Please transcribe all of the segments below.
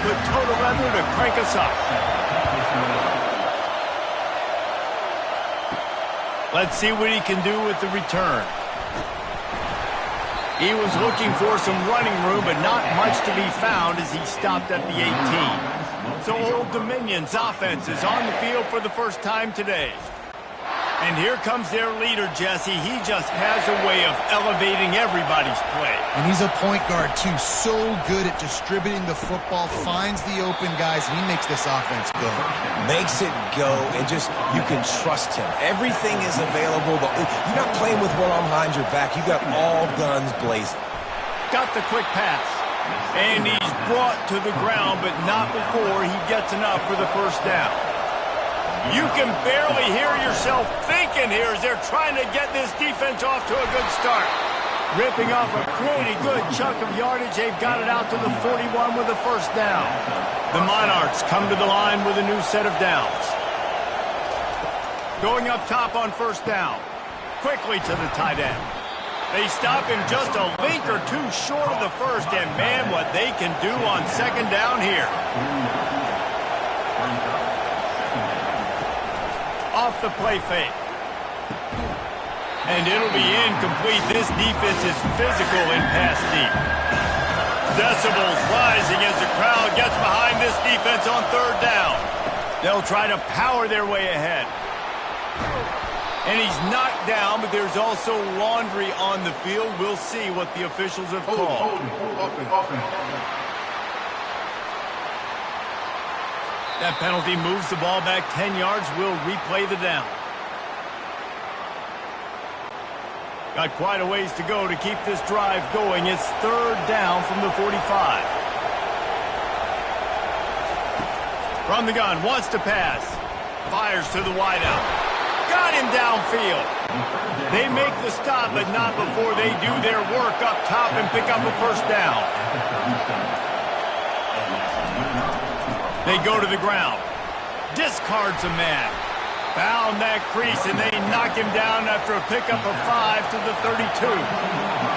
put total leather to crank us up. Let's see what he can do with the return. He was looking for some running room, but not much to be found as he stopped at the 18. So Old Dominion's offense is on the field for the first time today. And here comes their leader, Jesse. He just has a way of elevating everybody's play. And he's a point guard, too. So good at distributing the football, finds the open guys, and he makes this offense go. Makes it go, and just, you can trust him. Everything is available. You're not playing with one arm behind your back. You got all guns blazing. Got the quick pass. And he's brought to the ground, but not before he gets enough for the first down. You can barely hear yourself thinking here as they're trying to get this defense off to a good start. Ripping off a pretty good chunk of yardage. They've got it out to the 41 with a first down. The Monarchs come to the line with a new set of downs. Going up top on first down. Quickly to the tight end. They stop him just a link or two short of the first, and man, what they can do on second down here. Off the play fake. And it'll be incomplete. This defense is physical and pass deep. Decibels rising as the crowd gets behind this defense on third down. They'll try to power their way ahead. And he's knocked down, but there's also laundry on the field. We'll see what the officials have called. That penalty moves the ball back 10 yards. We'll replay the down. Got quite a ways to go to keep this drive going. It's third down from the 45. From the gun, wants to pass. Fires to the wideout. Got him downfield. They make the stop, but not before they do their work up top and pick up a first down. They go to the ground. Discards a man. Found that crease, and they knock him down after a pickup of 5 to the 32.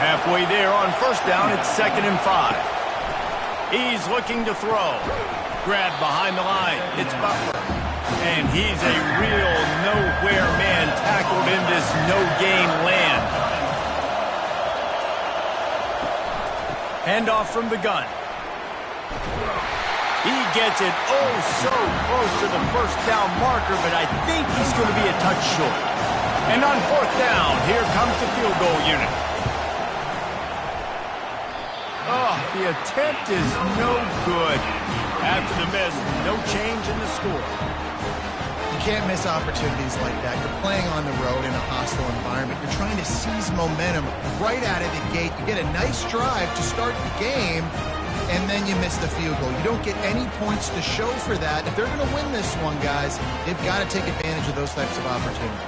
Halfway there on first down, it's 2nd and 5. He's looking to throw. Grabbed behind the line. It's Butler. And he's a real nowhere man tackled in this no-gain land. Handoff from the gun. He gets it oh so close to the first down marker, but I think he's going to be a touch short. And on fourth down, here comes the field goal unit. Oh, the attempt is no good. After the miss, no change in the score. You can't miss opportunities like that. You're playing on the road in a hostile environment. You're trying to seize momentum right out of the gate. You get a nice drive to start the game, and then you miss the field goal. You don't get any points to show for that. If they're going to win this one, guys, they've got to take advantage of those types of opportunities.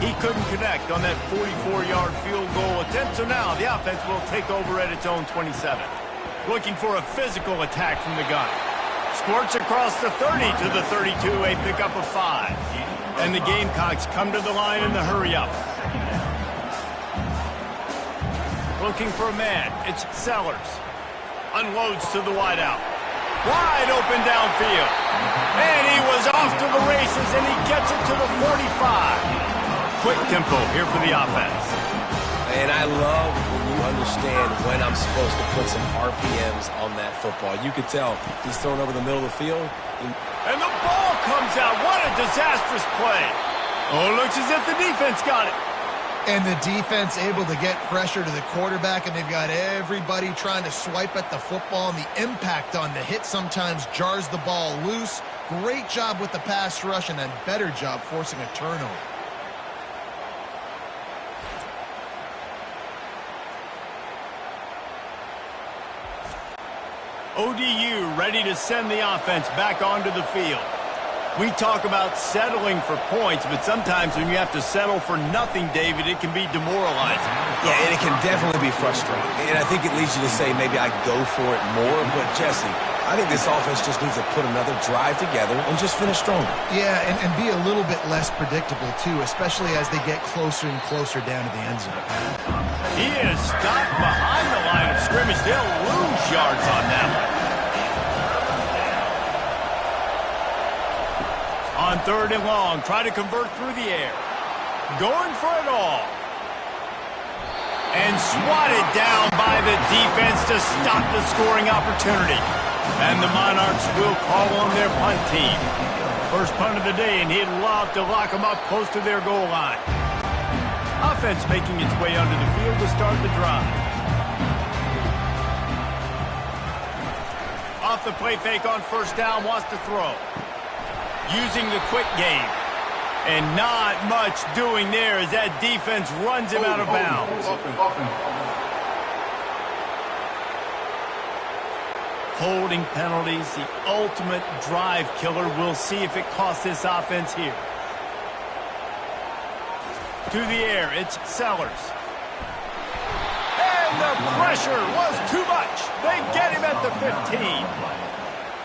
He couldn't connect on that 44-yard field goal attempt, so now the offense will take over at its own 27. Looking for a physical attack from the gun. Squirts across the 30 to the 32, a pickup of 5. And the Gamecocks come to the line in the hurry-up. Looking for a man. It's Sellers. Unloads to the wideout. Wide open downfield. And he was off to the races, and he gets it to the 45. Quick tempo here for the offense. And I love when you understand when I'm supposed to put some RPMs on that football. You could tell he's thrown over the middle of the field. And the ball comes out. What a disastrous play. Oh, looks as if the defense got it. And the defense able to get pressure to the quarterback, and they've got everybody trying to swipe at the football, and the impact on the hit sometimes jars the ball loose. Great job with the pass rush, and a better job forcing a turnover. ODU ready to send the offense back onto the field. We talk about settling for points, but sometimes when you have to settle for nothing, David, it can be demoralizing. Yeah, and it can definitely be frustrating. And I think it leads you to say maybe I go for it more. But, Jesse, I think this offense just needs to put another drive together and just finish stronger. Yeah, and be a little bit less predictable, too, especially as they get closer and closer down to the end zone. He is stopped behind the line of scrimmage. They'll lose yards on that one. On 3rd and long, try to convert through the air. Going for it all. And swatted down by the defense to stop the scoring opportunity. And the Monarchs will call on their punt team. First punt of the day, and he'd love to lock them up close to their goal line. Offense making its way onto the field to start the drive. Off the play fake on 1st down, wants to throw. Using the quick game. And not much doing there as that defense runs him out of bounds. Holding penalties, the ultimate drive killer. We'll see if it costs this offense here. To the air, it's Sellers. And the pressure was too much. They get him at the 15.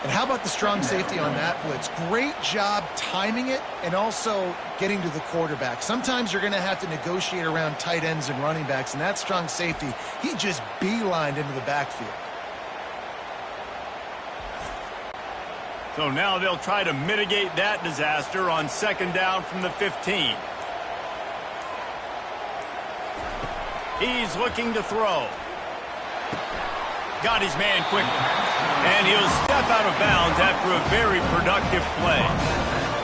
And how about the strong safety on that blitz? Great job timing it and also getting to the quarterback. Sometimes you're going to have to negotiate around tight ends and running backs, and that strong safety, he just beelined into the backfield. So now they'll try to mitigate that disaster on 2nd down from the 15. He's looking to throw. Got his man quickly. And he'll step out of bounds after a very productive play.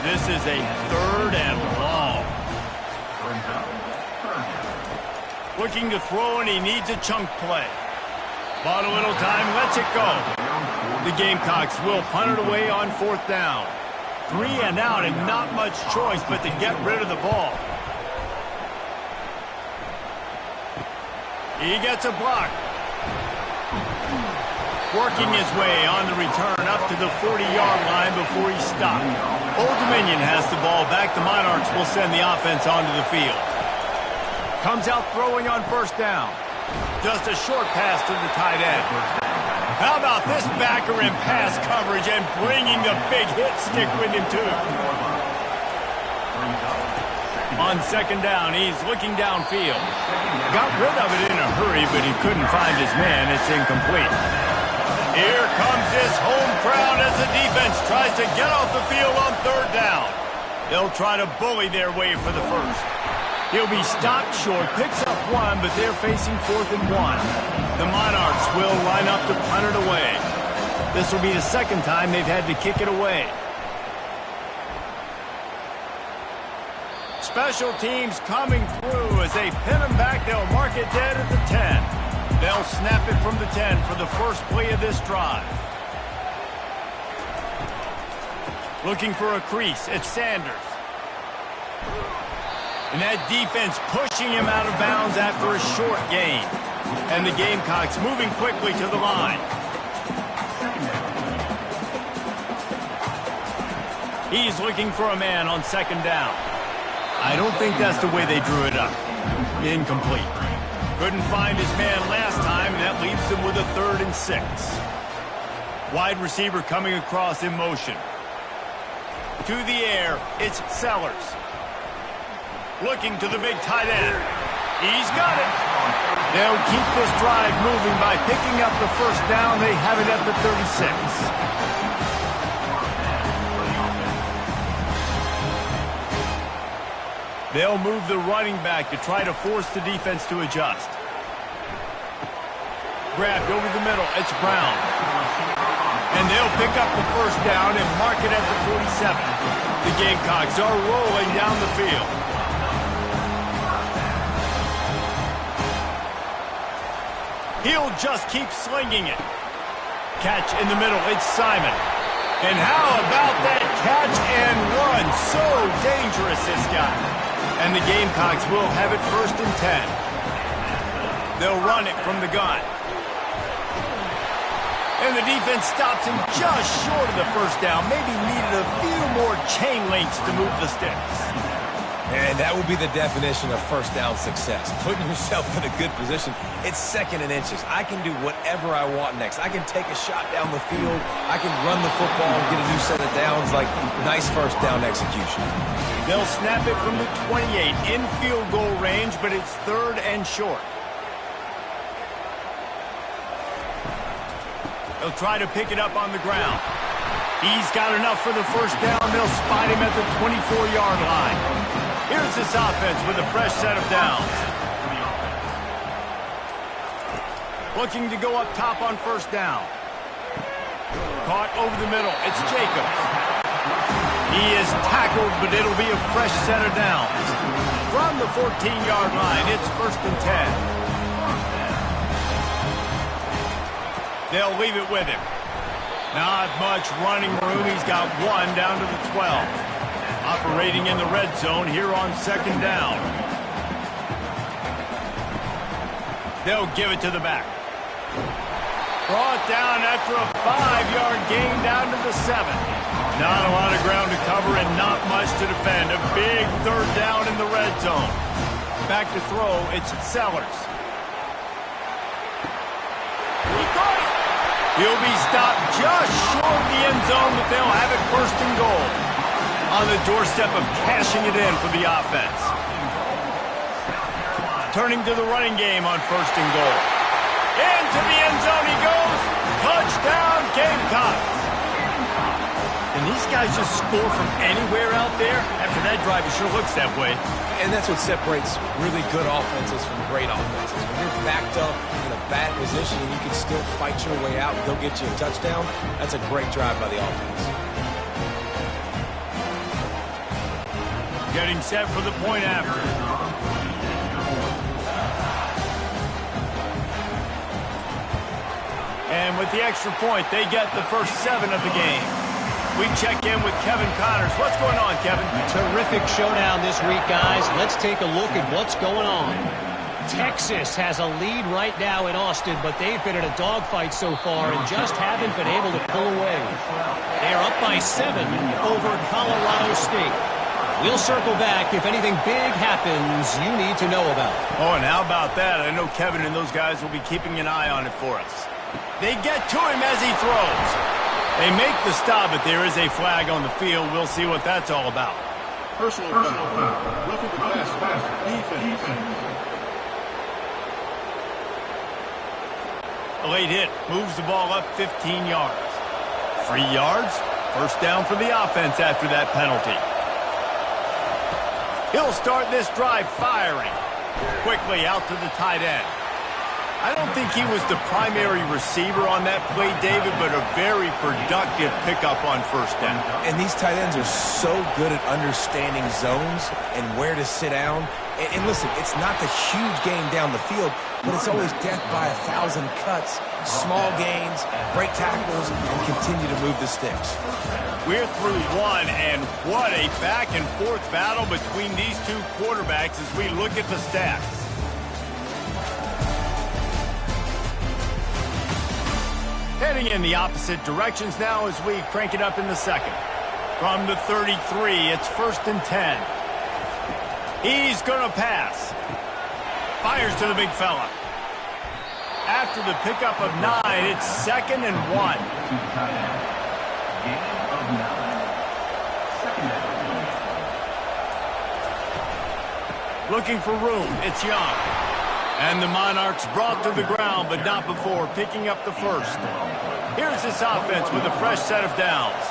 This is a 3rd and long. Looking to throw, and he needs a chunk play. Bought a little time, lets it go. The Gamecocks will punt it away on 4th down. 3 and out, and not much choice but to get rid of the ball. He gets a block. Working his way on the return up to the 40-yard line before he stopped. Old Dominion has the ball back. The Monarchs will send the offense onto the field. Comes out throwing on 1st down. Just a short pass to the tight end. How about this backer in pass coverage and bringing the big hit stick with him too? On 2nd down, he's looking downfield. Got rid of it in a hurry, but he couldn't find his man. It's incomplete. Here comes this home crowd as the defense tries to get off the field on 3rd down. They'll try to bully their way for the first. He'll be stopped short, picks up 1, but they're facing 4th and 1. The Monarchs will line up to punt it away. This will be the 2nd time they've had to kick it away. Special teams coming through as they pin him back. They'll mark it dead at the 10. They'll snap it from the 10 for the first play of this drive. Looking for a crease. It's Sanders. And that defense pushing him out of bounds after a short gain. And the Gamecocks moving quickly to the line. He's looking for a man on 2nd down. I don't think that's the way they drew it up. Incomplete. Couldn't find his man last time, and that leaves them with a 3rd and 6. Wide receiver coming across in motion. To the air, it's Sellers. Looking to the big tight end. He's got it. They'll keep this drive moving by picking up the 1st down. They have it at the 36. They'll move the running back to try to force the defense to adjust. Grabbed over the middle. It's Brown. And they'll pick up the 1st down and mark it at the 47. The Gamecocks are rolling down the field. He'll just keep slinging it. Catch in the middle. It's Simon. And how about that catch and run? So dangerous, this guy. And the Gamecocks will have it 1st and 10. They'll run it from the gun. And the defense stops him just short of the 1st down. Maybe needed a few more chain links to move the sticks. And that would be the definition of 1st down success. Putting yourself in a good position. It's 2nd and inches. I can do whatever I want next. I can take a shot down the field. I can run the football and get a new set of downs. Like, nice 1st down execution. They'll snap it from the 28 in field goal range, but it's 3rd and short. They'll try to pick it up on the ground. He's got enough for the first down. They'll spot him at the 24-yard line. Here's this offense with a fresh set of downs. Looking to go up top on first down. Caught over the middle. It's Jacobs. He is tackled, but it'll be a fresh set of downs. From the 14-yard line, it's 1st and 10. They'll leave it with him. Not much running room. He's got one down to the 12. Operating in the red zone here on 2nd down. They'll give it to the back. Brought down after a 5-yard gain down to the 7. Not a lot of ground to cover and not much to defend. A big 3rd down in the red zone. Back to throw, it's Sellers. He caught it. He'll be stopped just short of the end zone, but they'll have it 1st and goal. On the doorstep of cashing it in for the offense. Turning to the running game on 1st and goal. Into the end zone he goes. Touchdown, Gamecocks. And these guys just score from anywhere out there. After that drive, it sure looks that way. And that's what separates really good offenses from great offenses. When you're backed up in a bad position and you can still fight your way out and go get you a touchdown, that's a great drive by the offense. Getting set for the point after. And with the extra point, they get the first 7 of the game. We check in with Kevin Connors. What's going on, Kevin? Terrific showdown this week, guys. Let's take a look at what's going on. Texas has a lead right now in Austin, but they've been in a dogfight so far and just haven't been able to pull away. They're up by 7 over Colorado State. We'll circle back if anything big happens you need to know about. Oh, and how about that? I know Kevin and those guys will be keeping an eye on it for us. They get to him as he throws. They make the stop, but there is a flag on the field. We'll see what that's all about. Personal foul. Roughing the pass. Defense. A late hit moves the ball up 15 yards. 3 yards. First down for the offense after that penalty. He'll start this drive firing. Quickly out to the tight end. I don't think he was the primary receiver on that play, David, but a very productive pickup on first down. And these tight ends are so good at understanding zones and where to sit down. And listen, it's not the huge gain down the field, but it's always death by 1,000 cuts, small gains, break tackles, and continue to move the sticks. We're through one, and what a back-and-forth battle between these two quarterbacks as we look at the stats. Heading in the opposite directions now as we crank it up in the second. From the 33, it's 1st and 10. He's going to pass. Fires to the big fella. After the pickup of 9, it's 2nd and 1. Looking for room, it's Young. And the Monarchs brought to the ground, but not before picking up the first. Here's this offense with a fresh set of downs.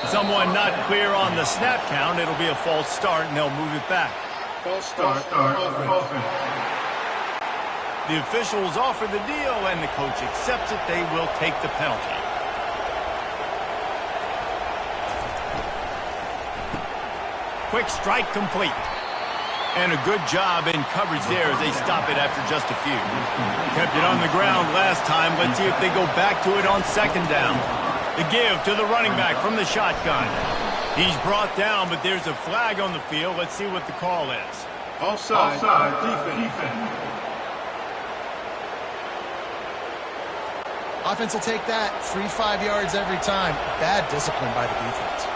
Someone not clear on the snap count. It'll be a false start, and they'll move it back. False start. The officials offer the deal, and the coach accepts it. They will take the penalty. Quick strike complete. And a good job in coverage there as they stop it after just a few. Kept it on the ground last time. Let's see if they go back to it on 2nd down. The give to the running back from the shotgun. He's brought down, but there's a flag on the field. Let's see what the call is. Offside. Defense. Offense will take that. 3-5 yards every time. Bad discipline by the defense.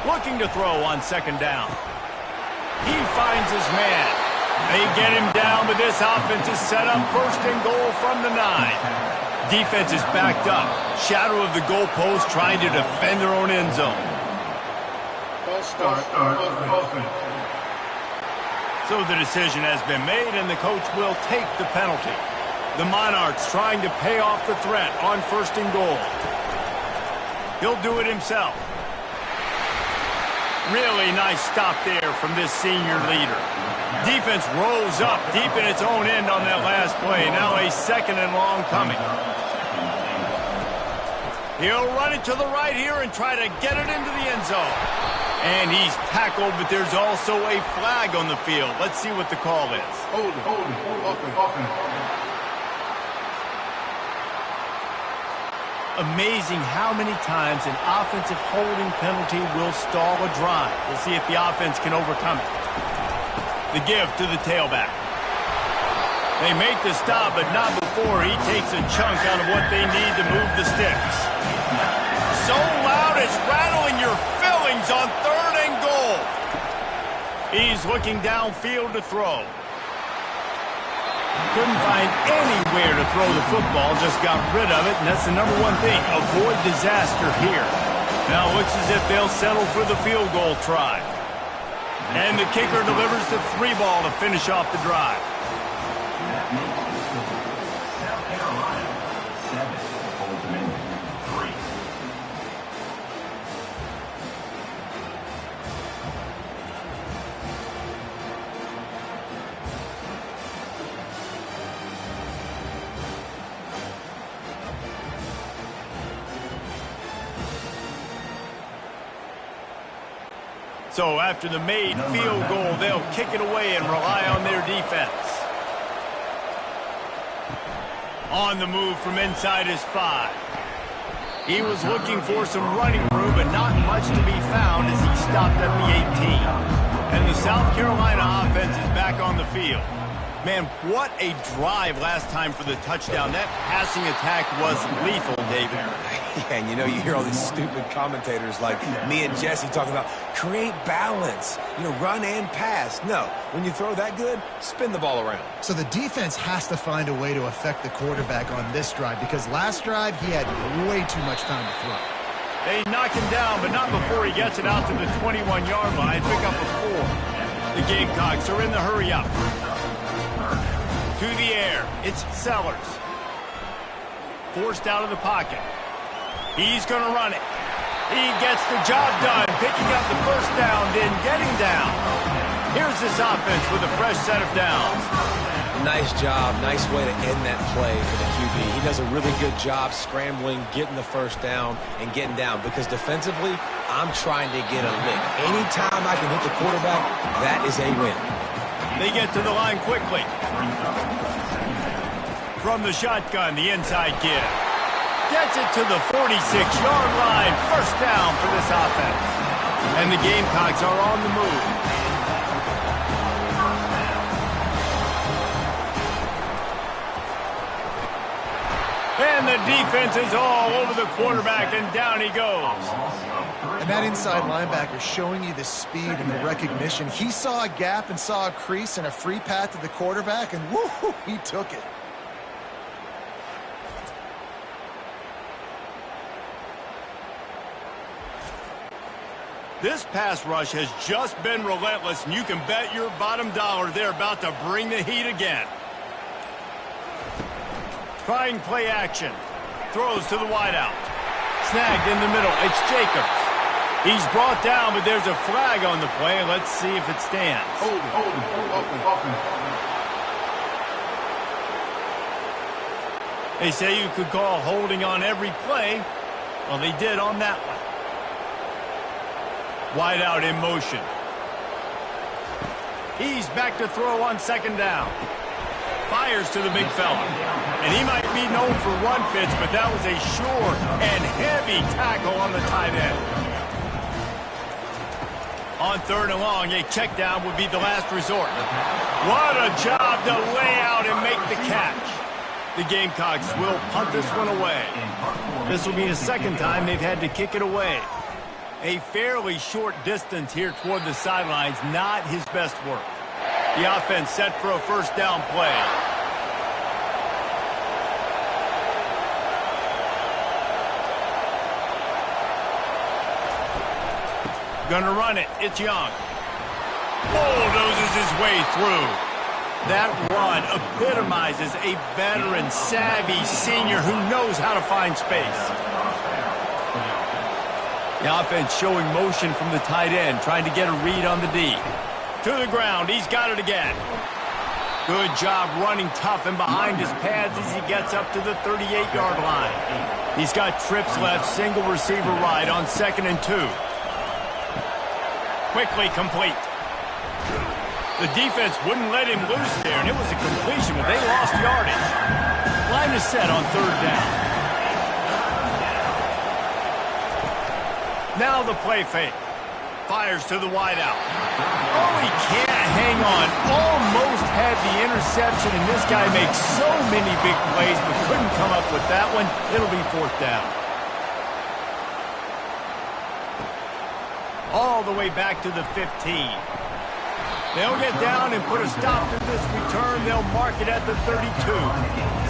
Looking to throw on 2nd down. He finds his man. They get him down, but this offense is set up 1st and goal from the 9. Defense is backed up. Shadow of the goalpost trying to defend their own end zone. False start. So the decision has been made, and the coach will take the penalty. The Monarchs trying to pay off the threat on 1st and goal. He'll do it himself. Really nice stop there from this senior leader. Defense rose up deep in its own end on that last play. Now a 2nd and long coming. He'll run it to the right here and try to get it into the end zone. And he's tackled, but there's also a flag on the field. Let's see what the call is. Hold it. Amazing how many times an offensive holding penalty will stall a drive. We'll see if the offense can overcome it. The give to the tailback. They make the stop, but not before he takes a chunk out of what they need to move the sticks. So loud it's rattling your fillings on 3rd and goal. He's looking downfield to throw. Couldn't find anywhere to throw the football, just got rid of it, and that's the #1 thing. Avoid disaster here. Now it looks as if they'll settle for the field goal try. And the kicker delivers the 3 ball to finish off the drive. South Carolina, 7, Bozeman, 3. So after the made field goal, they'll kick it away and rely on their defense. On the move from inside his 5. He was looking for some running room, but not much to be found as he stopped at the 18. And the South Carolina offense is back on the field. Man, what a drive last time for the touchdown. That passing attack was lethal, David. Yeah, and you hear all these stupid commentators like me and Jesse talking about create balance, run and pass. No, when you throw that good, spin the ball around. So the defense has to find a way to affect the quarterback on this drive because last drive he had way too much time to throw. They knock him down, but not before he gets it out to the 21-yard line. Pick up a 4. The Gamecocks are in the hurry up. To the air, it's Sellers. Forced out of the pocket. He's going to run it. He gets the job done, picking up the 1st down, then getting down. Here's this offense with a fresh set of downs. Nice job. Nice way to end that play for the QB. He does a really good job scrambling, getting the 1st down, and getting down. Because defensively, I'm trying to get a lick. Anytime I can hit the quarterback, that is a win. They get to the line quickly. From the shotgun, the inside kid. Gets it to the 46-yard line. 1st down for this offense. And the Gamecocks are on the move. And the defense is all over the quarterback, and down he goes. And that inside linebacker showing you the speed and the recognition. He saw a gap and saw a crease and a free path to the quarterback, and woo, he took it. This pass rush has just been relentless, and you can bet your bottom dollar they're about to bring the heat again. Trying play action. Throws to the wideout. Snagged in the middle. It's Jacobs. He's brought down, but there's a flag on the play. Let's see if it stands. Hold it. They say you could call holding on every play. Well, they did on that one. Wide out in motion. He's back to throw on 2nd down. Fires to the big fella. And he might be known for run fits, but that was a sure and heavy tackle on the tight end. On 3rd and long, a check down would be the last resort. What a job to lay out and make the catch. The Gamecocks will punt this one away. This will be the 2nd time they've had to kick it away. A fairly short distance here toward the sidelines, not his best work. The offense set for a 1st down play. Gonna run it. It's Young. Bulldozes his way through. That run epitomizes a veteran, savvy senior who knows how to find space. The offense showing motion from the tight end, trying to get a read on the D. To the ground, he's got it again. Good job running tough and behind his pads as he gets up to the 38-yard line. He's got trips left, single receiver right on 2nd and 2. Quickly complete. The defense wouldn't let him loose there, and it was a completion, but they lost yardage. Line is set on 3rd down. Now the play fake. Fires to the wideout. Oh, he can't hang on. Almost had the interception, and this guy makes so many big plays, but couldn't come up with that one. It'll be 4th down. All the way back to the 15. They'll get down and put a stop to this return. They'll mark it at the 32.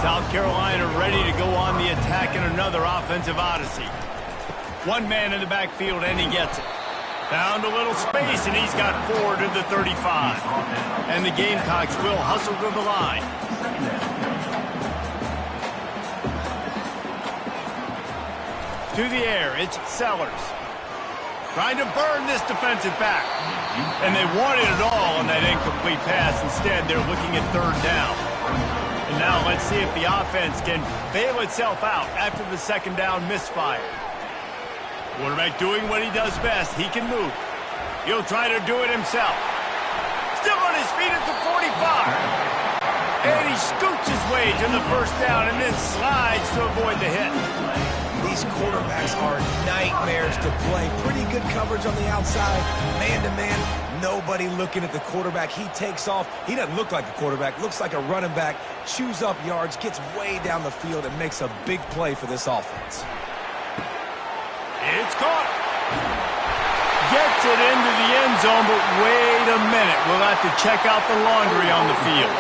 South Carolina ready to go on the attack in another offensive odyssey. One man in the backfield, and he gets it. Found a little space, and he's got 4 to the 35. And the Gamecocks will hustle to the line. To the air, it's Sellers. Trying to burn this defensive back. And they wanted it all on that incomplete pass. Instead, they're looking at 3rd down. And now let's see if the offense can bail itself out after the 2nd down misfire. Quarterback doing what he does best. He can move. He'll try to do it himself. Still on his feet at the 45. And he scoots his way to the 1st down and then slides to avoid the hit. These quarterbacks are nightmares to play. Pretty good coverage on the outside. Man-to-man, nobody looking at the quarterback. He takes off. He doesn't look like a quarterback. Looks like a running back. Chews up yards, gets way down the field, and makes a big play for this offense. It's caught. Gets it into the end zone, but wait a minute. We'll have to check out the laundry on the field.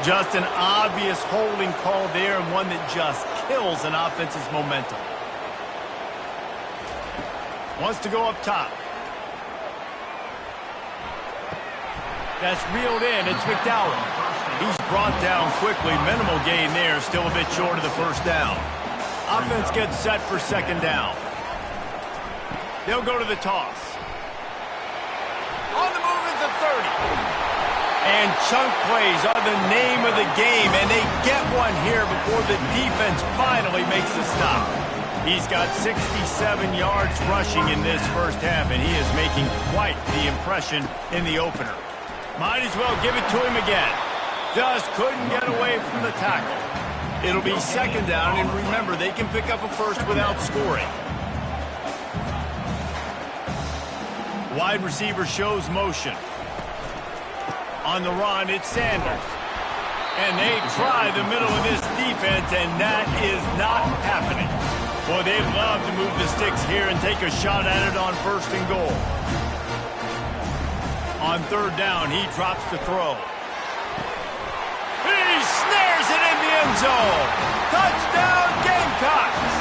Just an obvious holding call there, and one that just kills an offense's momentum. Wants to go up top. That's reeled in. It's McDowell. He's brought down quickly. Minimal gain there. Still a bit short of the 1st down. Offense gets set for 2nd down. They'll go to the toss. On the move is the 30. And chunk plays are the name of the game, and they get one here before the defense finally makes the stop. He's got 67 yards rushing in this 1st half, and he is making quite the impression in the opener. Might as well give it to him again. Just couldn't get away from the tackle. It'll be 2nd down, and remember, they can pick up a 1st without scoring. Wide receiver shows motion. On the run, it's Sanders. And they try the middle of this defense, and that is not happening. Boy, they'd love to move the sticks here and take a shot at it on 1st and goal. On 3rd down, he drops the throw. He snares it in the end zone. Touchdown, Gamecocks.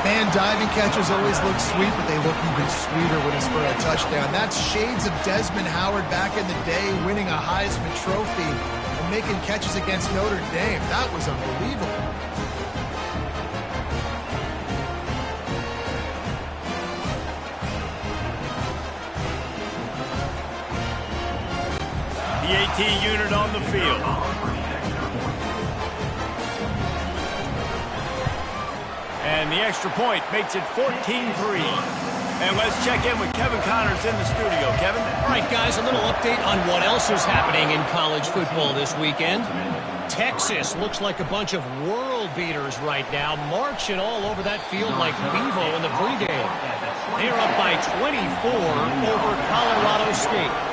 Man, diving catches always look sweet, but they look even sweeter when it's for a touchdown. That's shades of Desmond Howard back in the day, winning a Heisman Trophy and making catches against Notre Dame. That was unbelievable. The AT unit on the field. And the extra point makes it 14-3. And let's check in with Kevin Connors in the studio. Kevin? All right, guys, a little update on what else is happening in college football this weekend. Texas looks like a bunch of world beaters right now, marching all over that field like Bevo in the pregame. They're up by 24 over Colorado State.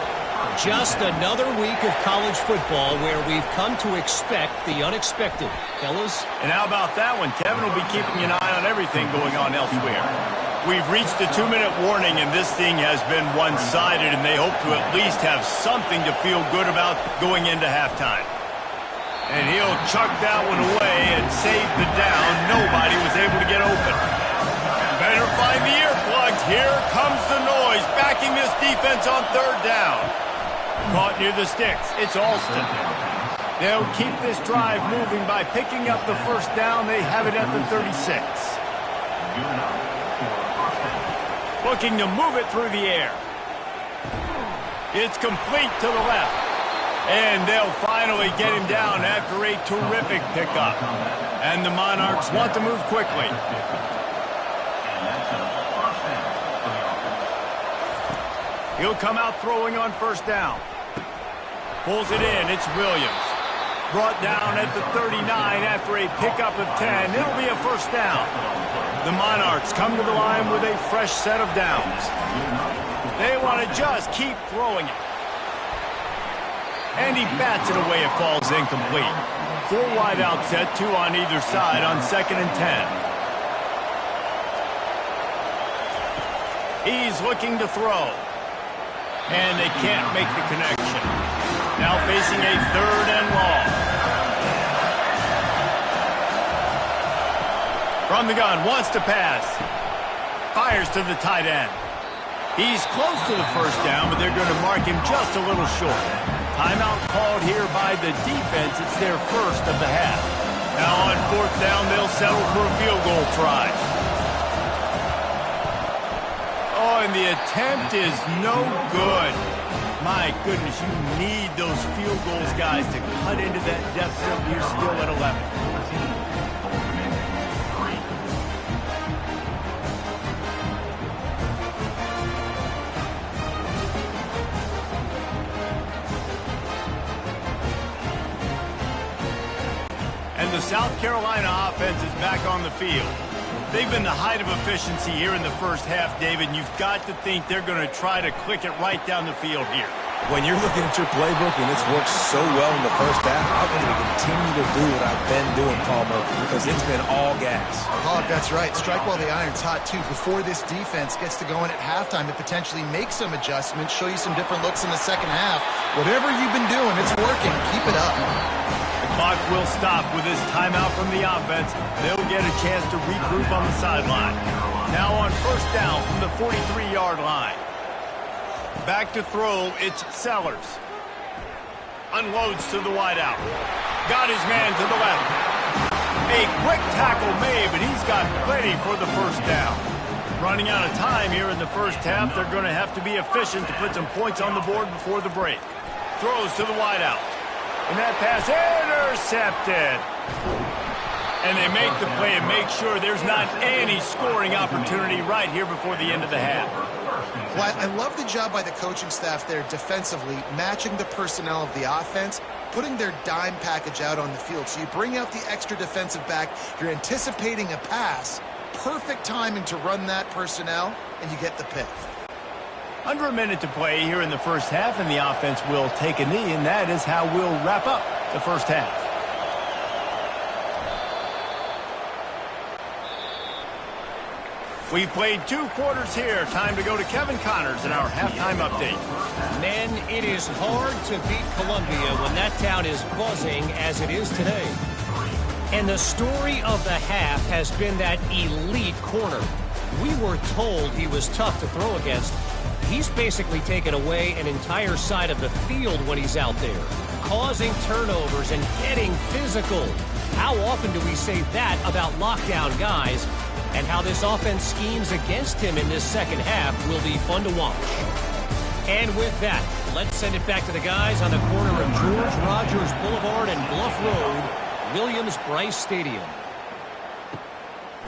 Just another week of college football where we've come to expect the unexpected. Fellas? And how about that one? Kevin will be keeping an eye on everything going on elsewhere. We've reached the 2-minute warning, and this thing has been one-sided, and they hope to at least have something to feel good about going into halftime. And he'll chuck that one away and save the down. Nobody was able to get open. Better find the earplugs. Here comes the noise. he's backing this defense on third down. Caught near the sticks. It's Alston. They'll keep this drive moving by picking up the first down. They have it at the 36. Looking to move it through the air. It's complete to the left. And they'll finally get him down after a terrific pickup. And the Monarchs want to move quickly. He'll come out throwing on first down. Pulls it in. It's Williams. Brought down at the 39 after a pickup of 10. It'll be a first down. The Monarchs come to the line with a fresh set of downs. They want to just keep throwing it. And he bats it away. It falls incomplete. 4 wide out set, 2 on either side on 2nd and 10. He's looking to throw. And they can't make the connection. Now facing a 3rd and long. From the gun, wants to pass. Fires to the tight end. He's close to the first down, but they're going to mark him just a little short. Timeout called here by the defense. It's their first of the half. Now on 4th down, they'll settle for a field goal try. Oh, and the attempt is no good. My goodness, you need those field goals, guys, to cut into that deficit. You're still at 11. And the South Carolina offense is back on the field. They've been the height of efficiency here in the first half, David, and you've got to think they're going to try to click it right down the field here. When you're looking at your playbook and it's worked so well in the first half, I'm going to continue to do what I've been doing, Palmer, because it's been all gas. Hog, that's right. Strike while the iron's hot, too. Before this defense gets to going at halftime to potentially make some adjustments, show you some different looks in the second half. Whatever you've been doing, it's working. Keep it up. The clock will stop with this timeout from the offense. They'll get a chance to regroup on the sideline. Now on first down from the 43-yard line. Back to throw, it's Sellers. Unloads to the wideout. Got his man to the left. A quick tackle made, but he's got plenty for the first down. Running out of time here in the first half. They're going to have to be efficient to put some points on the board before the break. Throws to the wideout. And that pass intercepted. And they make the play and make sure there's not any scoring opportunity right here before the end of the half. Well, I love the job by the coaching staff there defensively, matching the personnel of the offense, putting their dime package out on the field. So you bring out the extra defensive back, you're anticipating a pass, perfect timing to run that personnel, and you get the pick. Under a minute to play here in the first half, and the offense will take a knee, and that is how we'll wrap up the first half. We've played 2 quarters here. Time to go to Kevin Connors in our halftime update. Men, it is hard to beat Columbia when that town is buzzing as it is today. And the story of the half has been that elite corner. We were told he was tough to throw against. He's basically taken away an entire side of the field when he's out there, causing turnovers and getting physical. How often do we say that about lockdown guys? And how this offense schemes against him in this second half will be fun to watch. And with that, let's send it back to the guys on the corner of George Rogers Boulevard and Bluff Road, Williams-Brice Stadium.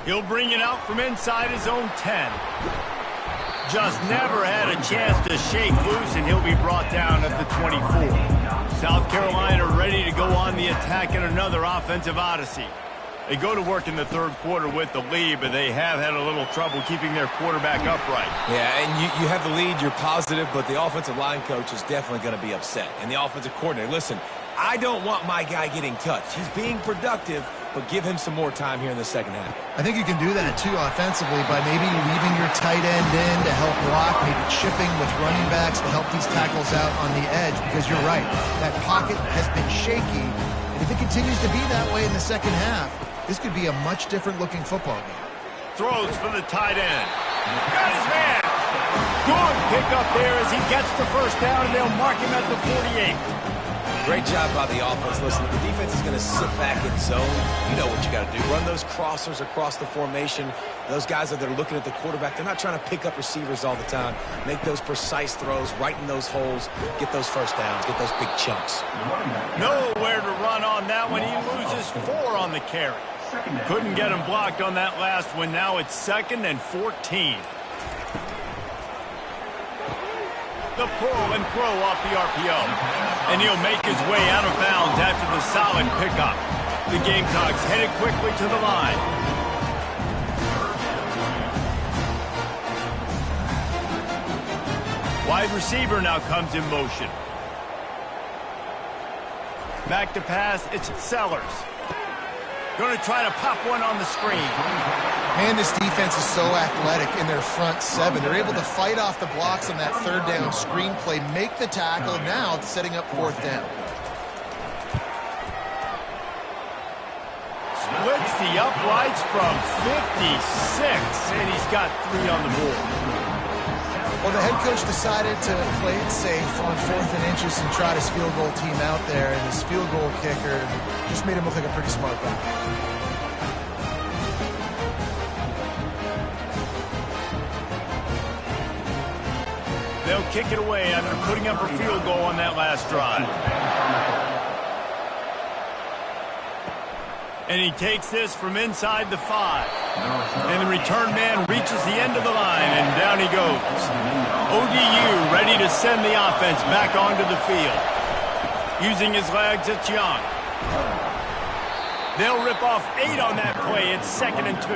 He'll bring it out from inside his own 10. Just never had a chance to shake loose, and he'll be brought down at the 24. South Carolina ready to go on the attack in another offensive odyssey. They go to work in the third quarter with the lead, but they have had a little trouble keeping their quarterback upright. Yeah, and you have the lead, you're positive, but the offensive line coach is definitely going to be upset. And the offensive coordinator, listen, I don't want my guy getting touched. He's being productive, but give him some more time here in the second half. I think you can do that, too, offensively, by maybe leaving your tight end in to help block, maybe chipping with running backs to help these tackles out on the edge, because you're right, that pocket has been shaky, and if it continues to be that way in the second half, this could be a much different looking football game. Throws for the tight end. Got his man. Good pickup there as he gets the first down, and they'll mark him at the 48. Great job by the offense. Listen, if the defense is going to sit back in zone, you know what you got to do. Run those crossers across the formation. Those guys that are looking at the quarterback, they're not trying to pick up receivers all the time. Make those precise throws, right in those holes, get those first downs, get those big chunks. Nowhere to run on that one. He loses 4 on the carry. Couldn't get him blocked on that last one. Now it's 2nd and 14. The pull and throw off the RPO. And he'll make his way out of bounds after the solid pickup. The Gamecocks headed quickly to the line. Wide receiver now comes in motion. Back to pass, it's Sellers. Going to try to pop one on the screen. Man, this defense is so athletic in their front 7. They're able to fight off the blocks on that 3rd down screen play, make the tackle, now setting up 4th down. Splits the uprights from 56, and he's got 3 on the board. Well, the head coach decided to play it safe on 4th and inches and try his field goal team out there, and his field goal kicker just made him look like a pretty smart guy. They'll kick it away after putting up a field goal on that last drive. And he takes this from inside the 5. And the return man reaches the end of the line, and down he goes. ODU ready to send the offense back onto the field. Using his legs, it's Young. They'll rip off 8 on that play. It's 2nd and 2.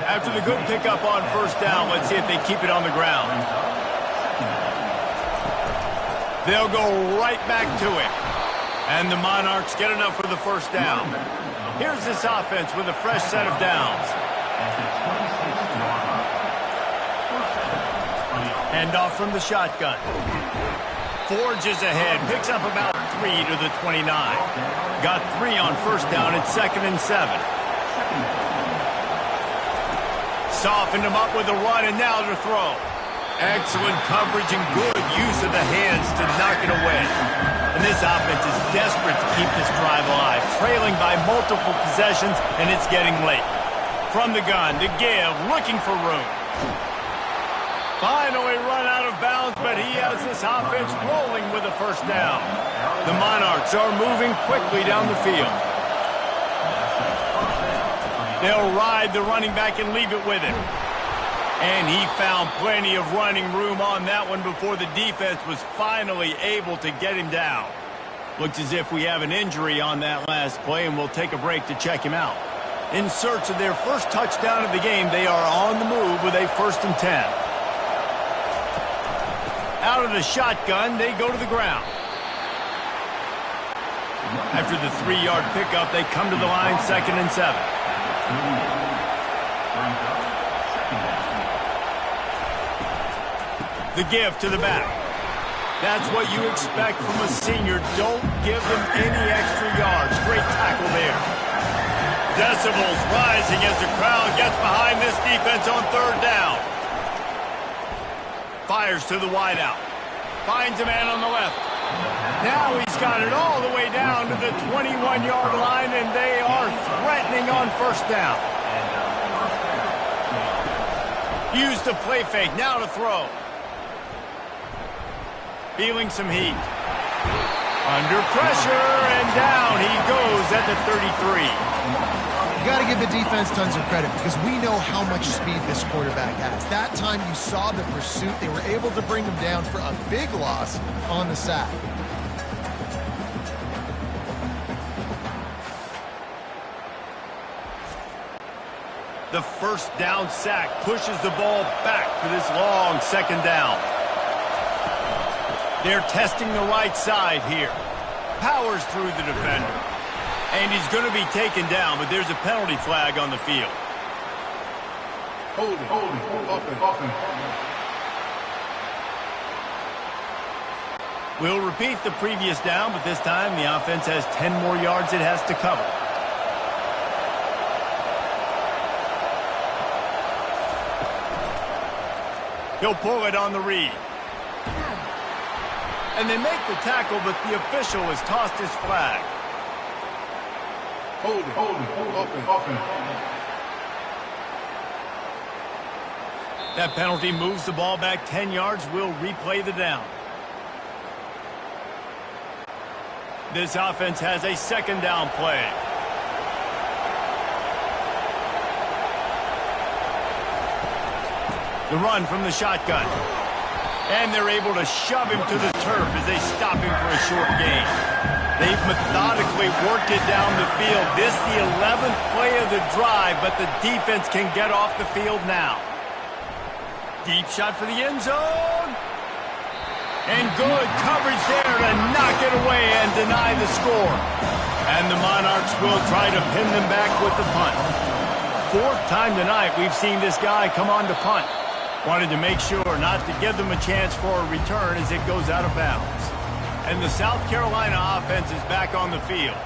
After the good pickup on first down, let's see if they keep it on the ground. They'll go right back to it. And the Monarchs get enough for the first down. Here's this offense with a fresh set of downs. Handoff from the shotgun. Forges ahead, picks up about 3 to the 29. Got 3 on first down at 2nd and 7. Softened him up with a run, and now to throw. Excellent coverage and good use of the hands to knock it away. And this offense is desperate to keep this drive alive, trailing by multiple possessions, and it's getting late. From the gun, to give, looking for room. Finally run out of bounds, but he has this offense rolling with a first down. The Monarchs are moving quickly down the field. They'll ride the running back and leave it with him. And he found plenty of running room on that one before the defense was finally able to get him down. Looks as if we have an injury on that last play, and we'll take a break to check him out. In search of their first touchdown of the game, they are on the move with a 1st and 10. Out of the shotgun, they go to the ground. After the 3-yard pickup, they come to the line 2nd and 7. The give to the back. That's what you expect from a senior. Don't give them any extra yards. Great tackle there. Decibels rising as the crowd gets behind this defense on 3rd down. Fires to the wideout. Finds a man on the left. Now he's got it all the way down to the 21-yard line, and they are threatening on first down. Use the play fake. Now to throw. Feeling some heat. Under pressure, and down he goes at the 33. You got to give the defense tons of credit because we know how much speed this quarterback has. That time you saw the pursuit. They were able to bring him down for a big loss on the sack. The first down sack pushes the ball back for this long 2nd down. They're testing the right side here. Powers through the defender. And he's going to be taken down, but there's a penalty flag on the field. Holding, offense. We'll repeat the previous down, but this time the offense has 10 more yards it has to cover. He'll pull it on the read. And they make the tackle, but the official has tossed his flag. Hold it. Offense. That penalty moves the ball back 10 yards. We'll replay the down. This offense has a second down play. The run from the shotgun. And they're able to shove him to the turf as they stop him for a short gain. They've methodically worked it down the field. This is the 11th play of the drive, but the defense can get off the field now. Deep shot for the end zone. And good coverage there to knock it away and deny the score. And the Monarchs will try to pin them back with the punt. Fourth time tonight we've seen this guy come on to punt. Wanted to make sure not to give them a chance for a return as it goes out of bounds. And the South Carolina offense is back on the field.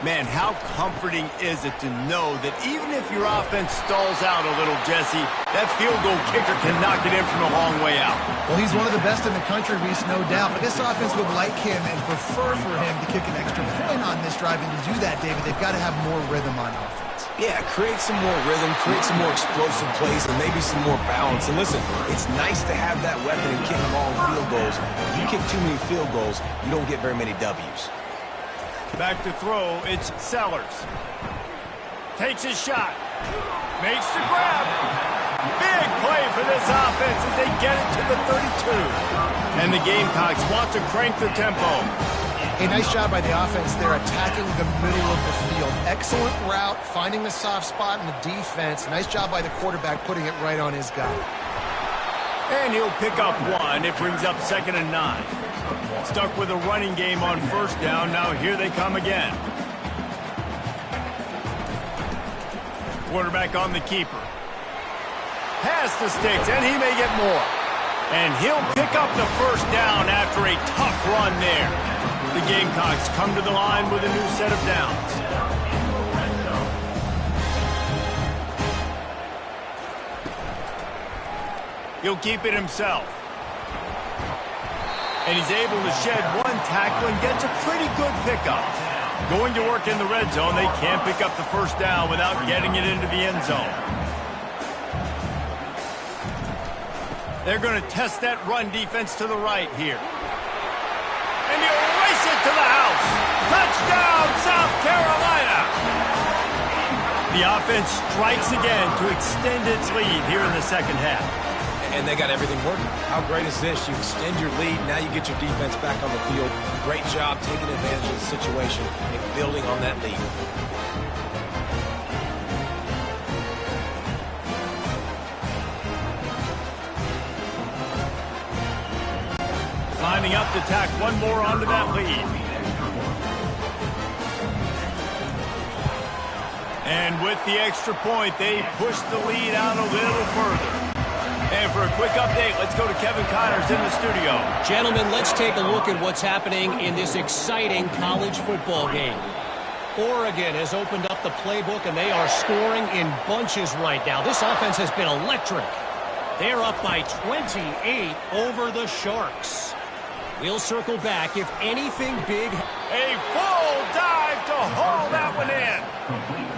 Man, how comforting is it to know that even if your offense stalls out a little, Jesse, that field goal kicker can knock it in from a long way out. Well, he's one of the best in the country, Reese, no doubt. But this offense would like him and prefer for him to kick an extra point on this drive. And to do that, David, they've got to have more rhythm on offense. Yeah, create some more rhythm, create some more explosive plays, and maybe some more balance. And listen, it's nice to have that weapon and kick long field goals. If you kick too many field goals, you don't get very many W's. Back to throw, it's Sellers. Takes his shot. Makes the grab. Big play for this offense as they get it to the 32. And the Gamecocks want to crank the tempo. A nice job by the offense there attacking the middle of the field. Excellent route, finding the soft spot in the defense. Nice job by the quarterback putting it right on his guy. And he'll pick up one. It brings up 2nd and 9. Stuck with a running game on first down. Now here they come again. Quarterback on the keeper. Pass the sticks, and he may get more. And he'll pick up the first down after a tough run there. The Gamecocks come to the line with a new set of downs. He'll keep it himself. And he's able to shed one tackle and gets a pretty good pickup. Going to work in the red zone, they can't pick up the first down without getting it into the end zone. They're going to test that run defense to the right here. And he'll race it to the house. Touchdown, South Carolina! The offense strikes again to extend its lead here in the second half. And they got everything working. How great is this? You extend your lead, now you get your defense back on the field. Great job taking advantage of the situation and building on that lead. Lining up to tack one more onto that lead. And with the extra point, they push the lead out a little further. And for a quick update, let's go to Kevin Connors in the studio. Gentlemen, let's take a look at what's happening in this exciting college football game. Oregon has opened up the playbook, and they are scoring in bunches right now. This offense has been electric. They're up by 28 over the Sharks. We'll circle back if anything big. A full dive to haul that one in.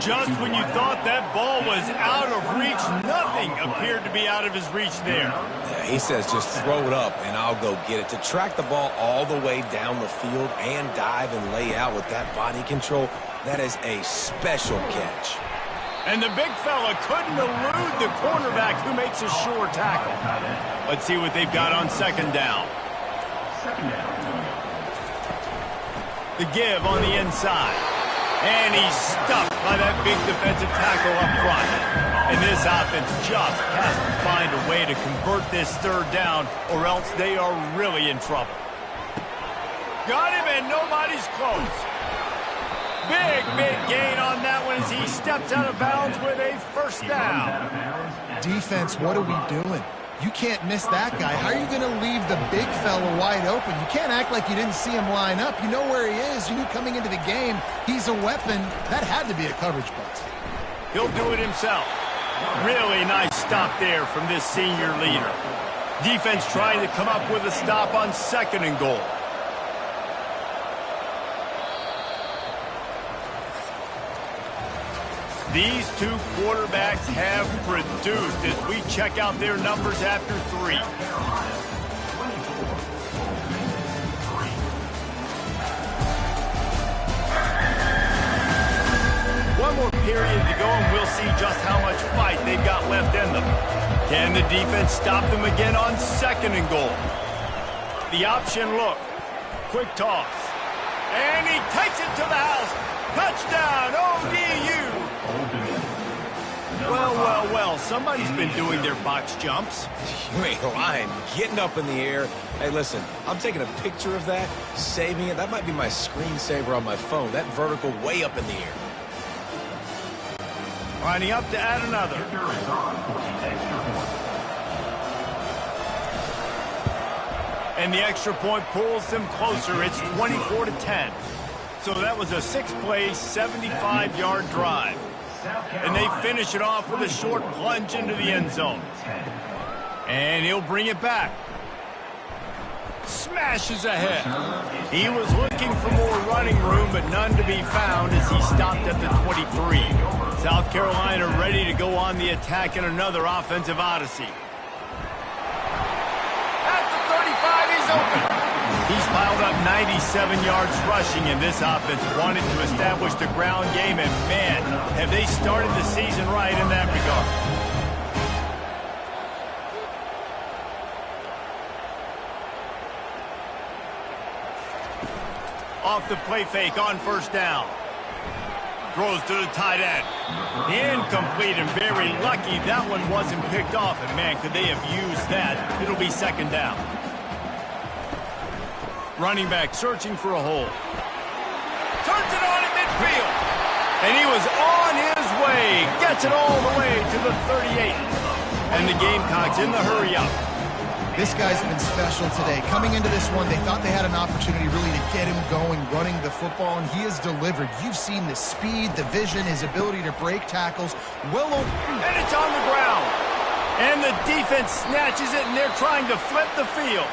Just when you thought that ball was out of reach, nothing appeared to be out of his reach there. Yeah, he says just throw it up and I'll go get it. To track the ball all the way down the field and dive and lay out with that body control, that is a special catch. And the big fella couldn't elude the cornerback who makes a sure tackle. Let's see what they've got on second down. The give on the inside. And he's stuffed by that big defensive tackle up front. And this offense just has to find a way to convert this third down, or else they are really in trouble. Got him, and nobody's close. Big gain on that one as he steps out of bounds with a first down. Defense, what are we doing? You can't miss that guy. How are you going to leave the big fella wide open? You can't act like you didn't see him line up. You know where he is. You knew coming into the game he's a weapon. That had to be a coverage bust. He'll do it himself. Really nice stop there from this senior leader. Defense trying to come up with a stop on 2nd and goal. These two quarterbacks have produced as we check out their numbers after 3. One more period to go, and we'll see just how much fight they've got left in them. Can the defense stop them again on 2nd and goal? The option look. Quick toss. And he takes it to the house. Touchdown, ODU. Well, somebody's been doing their box jumps. You ain't lying. Getting up in the air. Hey, listen, I'm taking a picture of that, saving it. That might be my screensaver on my phone. That vertical way up in the air. Lining up to add another. And the extra point pulls them closer. It's 24-10. So that was a 6-play, 75-yard drive. And they finish it off with a short plunge into the end zone. And he'll bring it back. Smashes ahead. He was looking for more running room, but none to be found as he stopped at the 23. South Carolina ready to go on the attack in another offensive odyssey. At the 35, he's open. He's piled up 97 yards rushing, and this offense wanted to establish the ground game, and man, have they started the season right in that regard. Off the play fake on 1st down. Throws to the tight end. Incomplete, and very lucky that one wasn't picked off, and man, could they have used that. It'll be 2nd down. Running back searching for a hole. Turns it on at midfield. And he was on his way. Gets it all the way to the 38. And the Gamecocks in the hurry-up. This guy's been special today. Coming into this one, they thought they had an opportunity really to get him going, running the football, and he has delivered. You've seen the speed, the vision, his ability to break tackles. Well over. And it's on the ground. And the defense snatches it, and they're trying to flip the field.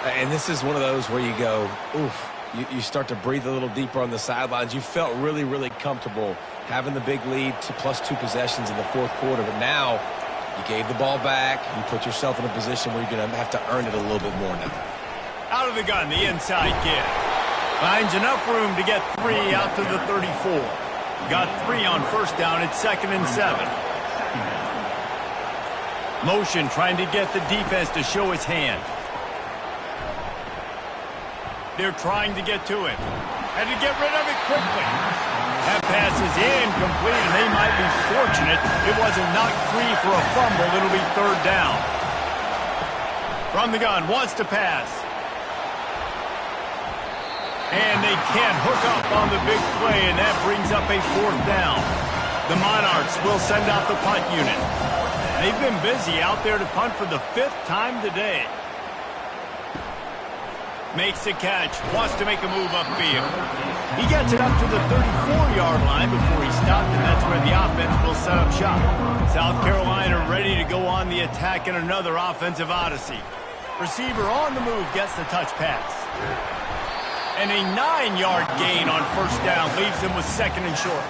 And this is one of those where you go, oof, you start to breathe a little deeper on the sidelines. You felt really, really comfortable having the big lead to +2 possessions in the 4th quarter. But now you gave the ball back. You put yourself in a position where you're going to have to earn it a little bit more now. Out of the gun, the inside give. Finds enough room to get 3 out to the 34. Got 3 on 1st down. It's 2nd and 7. Motion trying to get the defense to show his hand. They're trying to get to him. And to get rid of it quickly. That pass is incomplete, and they might be fortunate it wasn't knocked free for a fumble. It'll be 3rd down. From the gun, wants to pass. And they can't hook up on the big play, and that brings up a 4th down. The Monarchs will send out the punt unit. They've been busy out there to punt for the 5th time today. Makes the catch, wants to make a move upfield. He gets it up to the 34-yard line before he stopped, and that's where the offense will set up shop. South Carolina ready to go on the attack in another offensive odyssey. Receiver on the move gets the touch pass. And a 9-yard gain on 1st down leaves them with 2nd and short.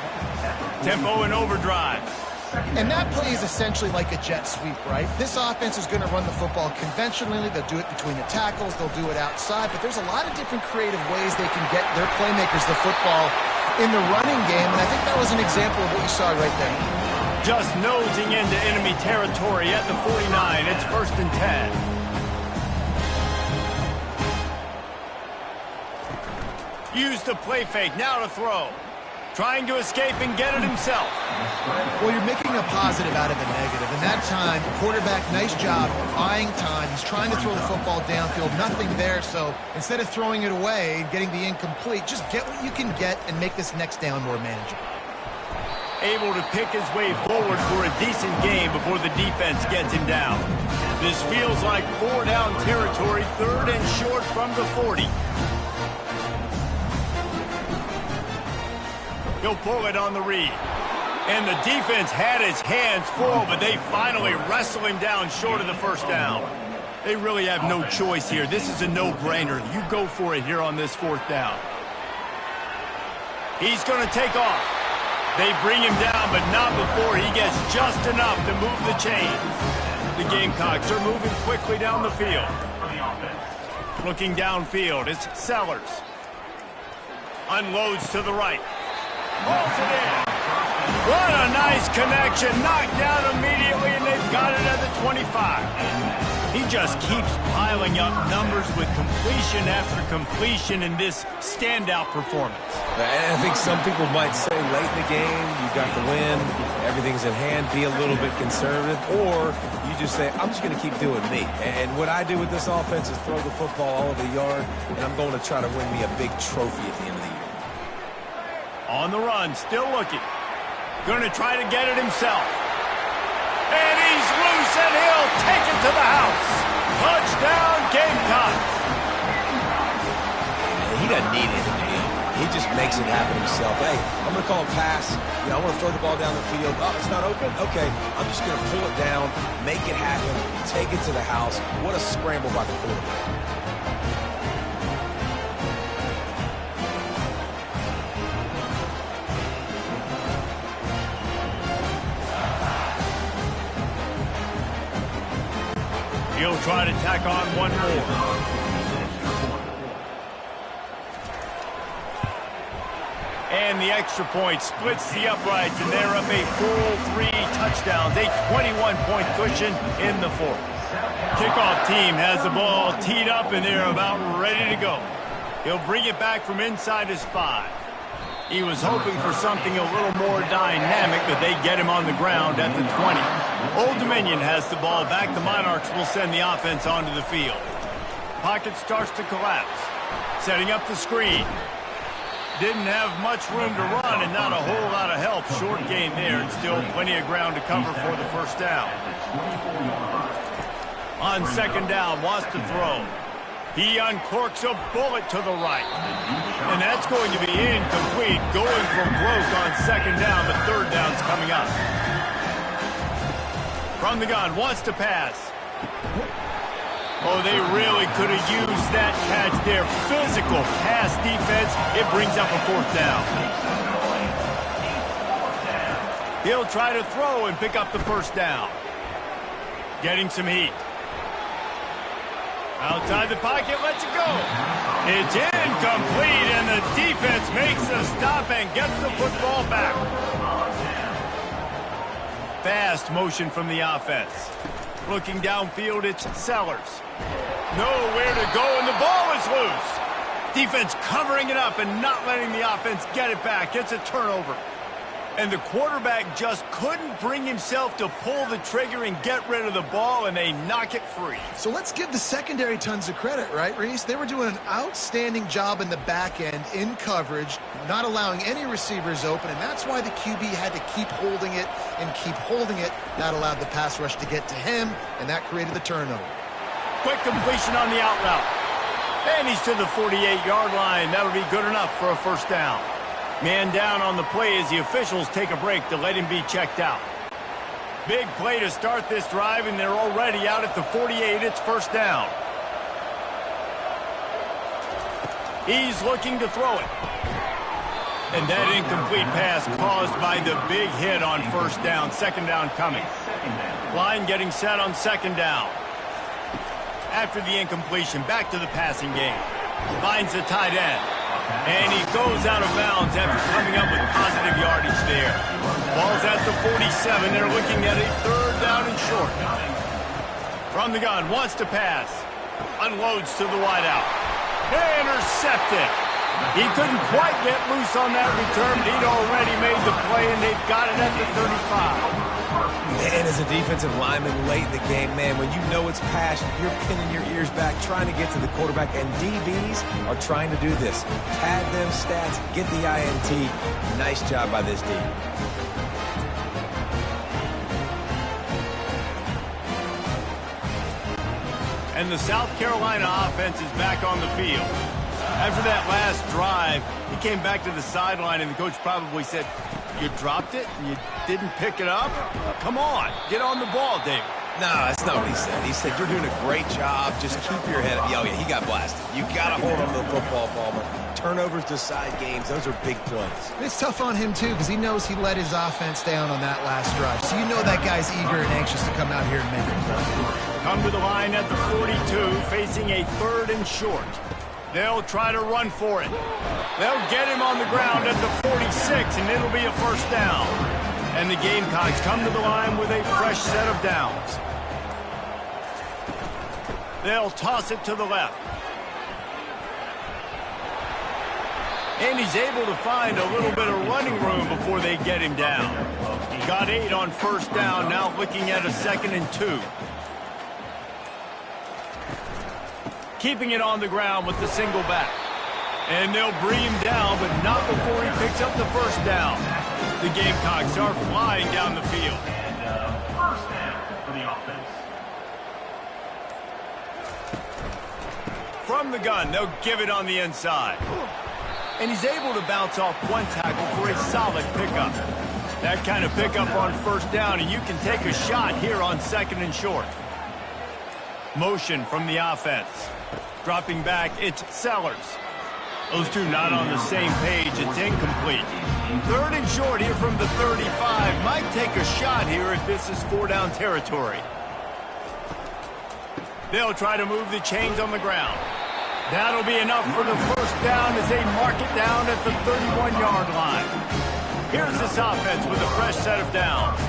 Tempo and overdrive. And that play is essentially like a jet sweep, right? This offense is going to run the football conventionally. They'll do it between the tackles. They'll do it outside. But there's a lot of different creative ways they can get their playmakers the football in the running game. And I think that was an example of what you saw right there. Just nosing into enemy territory at the 49. It's 1st and 10. Use the play fake. Now to throw. Trying to escape and get it himself. Well, you're making a positive out of a negative. And that time, quarterback, nice job, buying time. He's trying to throw the football downfield. Nothing there, so instead of throwing it away and getting the incomplete, just get what you can get and make this next down more manageable. Able to pick his way forward for a decent game before the defense gets him down. This feels like 4-down territory, 3rd and short from the 40. He'll pull it on the read. And the defense had his hands full, but they finally wrestle him down short of the 1st down. They really have no choice here. This is a no-brainer. You go for it here on this 4th down. He's going to take off. They bring him down, but not before he gets just enough to move the chains. The Gamecocks are moving quickly down the field. Looking downfield, it's Sellers. Unloads to the right. Rolls it in. What a nice connection. Knocked down immediately, and they've got it at the 25. He just keeps piling up numbers with completion after completion in this standout performance. And I think some people might say late in the game, you've got the win, everything's in hand, be a little bit conservative, or you just say, I'm just going to keep doing me. And what I do with this offense is throw the football all over the yard, and I'm going to try to win me a big trophy at the end of the year. On the run, still looking. Going to try to get it himself. And he's loose, and he'll take it to the house. Touchdown, Gamecocks. He doesn't need anything to do. He just makes it happen himself. Hey, I'm going to call a pass. I want to throw the ball down the field. Oh, it's not open? Okay, I'm just going to pull it down, make it happen, take it to the house. What a scramble by the quarterback. He'll try to tack on one more. And the extra point splits the uprights, and they're up a full 3 touchdowns, a 21-point cushion in the 4th. Kickoff team has the ball teed up, and they're about ready to go. He'll bring it back from inside his 5. He was hoping for something a little more dynamic, but they get him on the ground at the 20. Old Dominion has the ball back. The Monarchs will send the offense onto the field. Pocket starts to collapse. Setting up the screen. Didn't have much room to run and not a whole lot of help. Short gain there and still plenty of ground to cover for the 1st down. On 2nd down, wants to throw. He uncorks a bullet to the right. And that's going to be incomplete. Going for broke on 2nd down, but 3rd down's coming up. From the gun, wants to pass. Oh, they really could have used that catch there. Physical pass defense. It brings up a 4th down. He'll try to throw and pick up the 1st down. Getting some heat. Outside the pocket, lets it go. It's incomplete, and the defense makes the stop and gets the football back. Fast motion from the offense. Looking downfield, it's Sellers. Nowhere to go, and the ball is loose. Defense covering it up and not letting the offense get it back. It's a turnover. And the quarterback just couldn't bring himself to pull the trigger and get rid of the ball, and they knock it free. So let's give the secondary tons of credit, right, Reese? They were doing an outstanding job in the back end, in coverage, not allowing any receivers open, and that's why the QB had to keep holding it and keep holding it. That allowed the pass rush to get to him, and that created the turnover. Quick completion on the out route. And he's to the 48-yard line. That'll be good enough for a 1st down. Man down on the play as the officials take a break to let him be checked out. Big play to start this drive, and they're already out at the 48. It's 1st down. He's looking to throw it. And that incomplete pass caused by the big hit on 1st down. 2nd down coming. Line getting set on 2nd down. After the incompletion, back to the passing game. Finds the tight end. And he goes out of bounds after coming up with positive yardage there. Ball's at the 47. They're looking at a 3rd down and short. From the gun, wants to pass. Unloads to the wideout. Intercepted. He couldn't quite get loose on that return, but he'd already made the play, and they've got it at the 35. And as a defensive lineman late in the game, man, when you know it's passion, you're pinning your ears back, trying to get to the quarterback, and DBs are trying to do this. Pad them stats, get the INT. Nice job by this D. And the South Carolina offense is back on the field. After that last drive, he came back to the sideline, and the coach probably said, "You dropped it and you didn't pick it up? Come on, get on the ball, David." No, that's not what he said. He said, you're doing a great job. Just keep your head up. Oh, yeah, he got blasted. You got to hold on to the football, Palmer. Turnovers decide games. Those are big plays. It's tough on him, too, because he knows he let his offense down on that last drive. So you know that guy's eager and anxious to come out here and make a play. Come to the line at the 42, facing a 3rd and short. They'll try to run for it. They'll get him on the ground at the 46, and it'll be a first down. And the Gamecocks come to the line with a fresh set of downs. They'll toss it to the left. And he's able to find a little bit of running room before they get him down. He got 8 on first down, now looking at a 2nd and 2. Keeping it on the ground with the single back. And they'll bring him down, but not before he picks up the first down. The Gamecocks are flying down the field. And first down for the offense. From the gun, they'll give it on the inside. And he's able to bounce off one tackle for a solid pickup. That kind of pickup on first down, and you can take a shot here on 2nd and short. Motion from the offense. Dropping back, it's Sellers. Those two not on the same page. It's incomplete. 3rd and short here from the 35. Might take a shot here if this is 4-down territory. They'll try to move the chains on the ground. That'll be enough for the first down as they mark it down at the 31-yard line. Here's this offense with a fresh set of downs.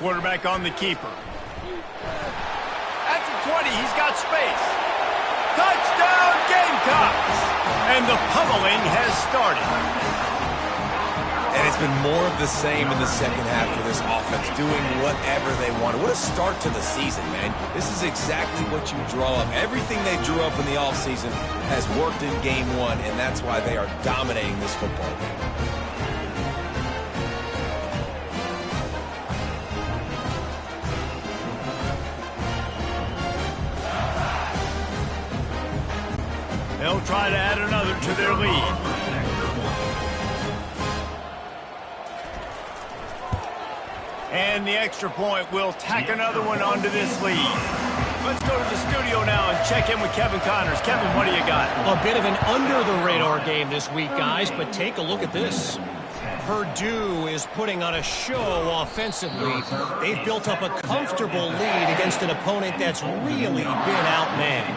Quarterback on the keeper. At the 20, he's got space. Touchdown, Gamecocks! And the pummeling has started. And it's been more of the same in the second half for this offense, doing whatever they wanted. What a start to the season, man. This is exactly what you draw up. Everything they drew up in the offseason has worked in game 1, and that's why they are dominating this football game. They'll try to add another to their lead. And the extra point will tack another one onto this lead. Let's go to the studio now and check in with Kevin Connors. Kevin, what do you got? A bit of an under-the-radar game this week, guys, but take a look at this. Purdue is putting on a show offensively. They've built up a comfortable lead against an opponent that's really been outmanned.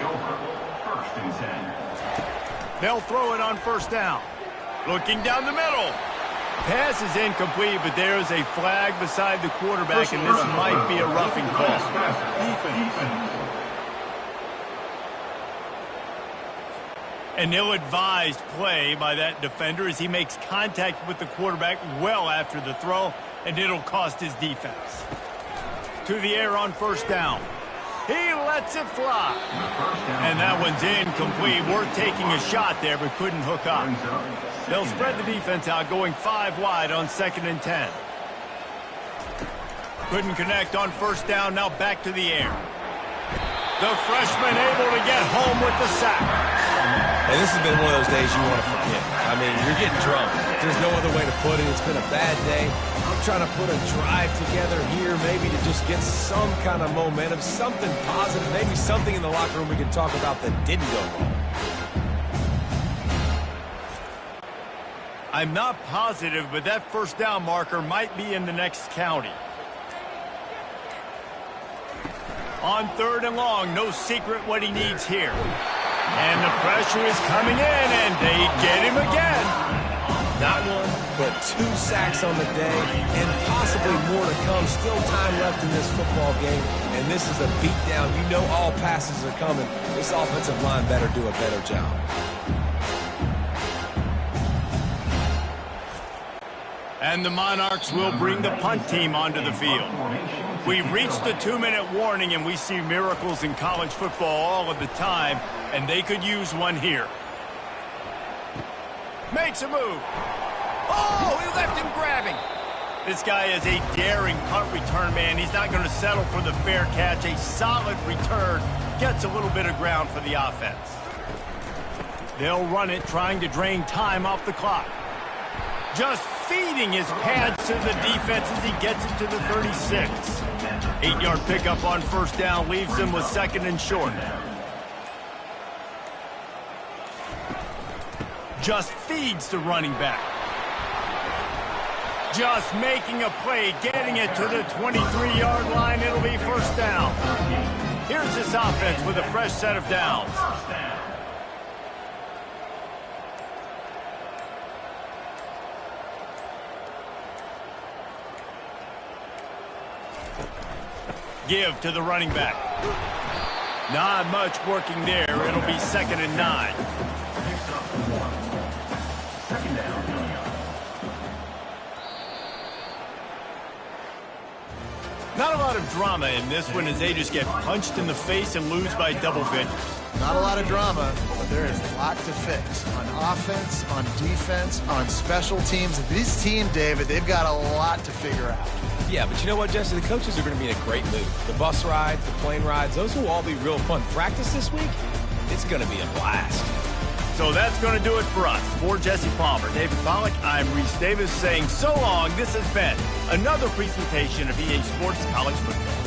First and 10. They'll throw it on first down. Looking down the middle. Pass is incomplete, but there is a flag beside the quarterback, and this might be a roughing call. An ill-advised play by that defender as he makes contact with the quarterback well after the throw, and it'll cost his defense. To the air on first down. He lets it fly. And that one's incomplete. Worth taking a shot there, but couldn't hook up. They'll spread the defense out, going 5 wide on 2nd and 10. Couldn't connect on first down, now back to the air. The freshman able to get home with the sack. And this has been one of those days you want to forget. I mean, you're getting drunk. There's no other way to put it. It's been a bad day. I'm trying to put a drive together here maybe to just get some kind of momentum, something positive, maybe something in the locker room we can talk about that didn't go wrong. I'm not positive, but that first down marker might be in the next county. On 3rd and long, no secret what he needs here. And the pressure is coming in, and they get him again. Not one, but 2 sacks on the day, and possibly more to come. Still time left in this football game, and this is a beatdown. You know all passes are coming. This offensive line better do a better job. And the Monarchs will bring the punt team onto the field. We've reached the 2-minute warning, and we see miracles in college football all of the time, and they could use one here. Makes a move. Oh, he left him grabbing. This guy is a daring punt return man. He's not going to settle for the fair catch. A solid return gets a little bit of ground for the offense. They'll run it, trying to drain time off the clock. Just feeding his pads to the defense as he gets it to the 36. 8-yard pickup on first down leaves him with second and short. Just feeds the running back. Just making a play, getting it to the 23-yard line. It'll be first down. Here's this offense with a fresh set of downs. Give to the running back. Not much working there. It'll be second and 9. Second down. Not a lot of drama in this one as they just get punched in the face and lose by double digits. Not a lot of drama, but there is a lot to fix on offense, on defense, on special teams. This team, David, they've got a lot to figure out. Yeah, but you know what, Jesse? The coaches are going to be in a great mood. The bus rides, the plane rides, those will all be real fun. Practice this week, it's going to be a blast. So that's going to do it for us. For Jesse Palmer, David Pollack, I'm Reese Davis saying so long. This has been another presentation of EA Sports College Football.